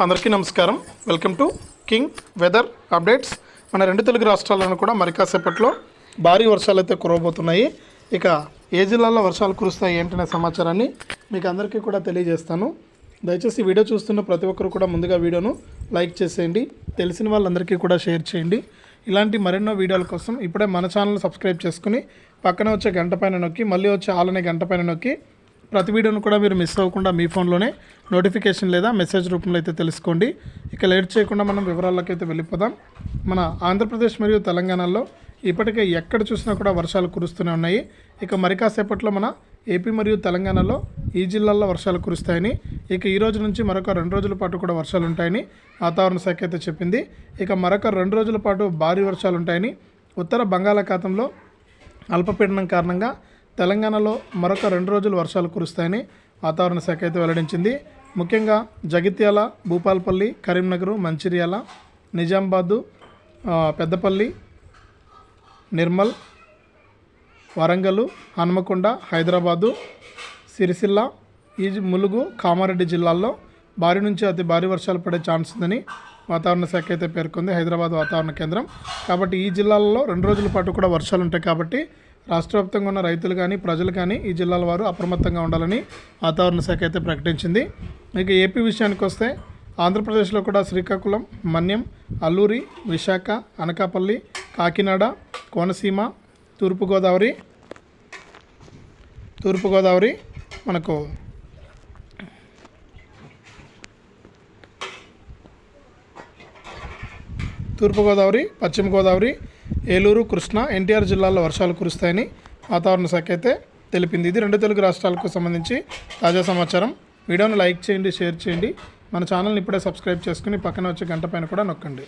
అందరికీ నమస్కారం. Welcome to king weather updates. మన రెండు తెలుగు రాష్ట్రాలను కూడా మరి కాసేపట్లో భారీ వర్షాలు అయితే కురవబోతున్నాయి. ఇక ఏ జిల్లాల్లో వర్షాలు కురుస్తాయి ఏంటనే సమాచారాన్ని మీకు అందరికీ కూడా తెలియజేస్తాను. దయచేసి వీడియో చూస్తున్న ప్రతి ఒక్కరు కూడా ముందుగా వీడియోను లైక్ చేసేయండి, తెలిసిన వాళ్ళందరికీ కూడా షేర్ చేయండి. ఇలాంటి మరెన్నో వీడియోల కోసం ఇప్పుడే మన ఛానల్ సబ్స్క్రైబ్ చేసుకుని పక్కన వచ్చే గంట పైన నొక్కి మళ్ళీ వచ్చే ఆల్ అనే గంట పైన నొక్కి ప్రతి వీడియోను కూడా మీరు మిస్ అవ్వకుండా మీ ఫోన్లోనే నోటిఫికేషన్ లేదా మెసేజ్ రూపంలో అయితే తెలుసుకోండి. ఇక లేట్ చేయకుండా మనం వివరాల్లోకి అయితే వెళ్ళిపోదాం. మన ఆంధ్రప్రదేశ్ మరియు తెలంగాణలో ఇప్పటికే ఎక్కడ చూసినా కూడా వర్షాలు కురుస్తూనే ఉన్నాయి. ఇక మరి కాసేపట్లో మన ఏపీ మరియు తెలంగాణలో ఈ జిల్లాల్లో వర్షాలు కురుస్తాయని, ఇక ఈ రోజు నుంచి మరొక 2 రోజుల పాటు కూడా వర్షాలు ఉంటాయని వాతావరణ శాఖ అయితే చెప్పింది. ఇక మరొక 2 రోజుల పాటు భారీ వర్షాలు ఉంటాయని, ఉత్తర బంగాళాఖాతంలో అల్పపీడనం కారణంగా తెలంగాణలో మరొక 2 రోజులు వర్షాలు కురుస్తాయని వాతావరణ శాఖ అయితే వెల్లడించింది. ముఖ్యంగా జగిత్యాల, భూపాలపల్లి, కరీంనగర్, మంచిర్యాల, నిజామాబాదు, పెద్దపల్లి, నిర్మల్, వరంగల్, హనుమకొండ, హైదరాబాదు, సిరిసిల్ల, ములుగు, కామారెడ్డి జిల్లాల్లో భారీ నుంచి అతి భారీ వర్షాలు పడే ఛాన్స్ ఉందని వాతావరణ శాఖ అయితే పేర్కొంది, హైదరాబాద్ వాతావరణ కేంద్రం. కాబట్టి ఈ జిల్లాలలో 2 రోజుల పాటు కూడా వర్షాలు ఉంటాయి. కాబట్టి రాష్ట్ర వ్యాప్తంగా ఉన్న రైతులు కానీ ప్రజలు కానీ ఈ జిల్లాల వారు అప్రమత్తంగా ఉండాలని వాతావరణ శాఖ అయితే ప్రకటించింది. ఇక ఏపీ విషయానికి వస్తే ఆంధ్రప్రదేశ్లో కూడా శ్రీకాకుళం, మన్యం, అల్లూరి, విశాఖ, అనకాపల్లి, కాకినాడ, కోనసీమ, తూర్పుగోదావరి మనకు తూర్పుగోదావరి, పశ్చిమ గోదావరి, ఏలూరు, కృష్ణా, ఎన్టీఆర్ జిల్లాల్లో వర్షాలు కురుస్తాయని వాతావరణ శాఖ అయితే తెలిపింది. ఇది 2 తెలుగు రాష్ట్రాలకు సంబంధించి తాజా సమాచారం. వీడియోను లైక్ చేయండి, షేర్ చేయండి. మన ఛానల్ని ఇప్పుడే సబ్స్క్రైబ్ చేసుకుని పక్కన వచ్చే గంట పైన కూడా నొక్కండి.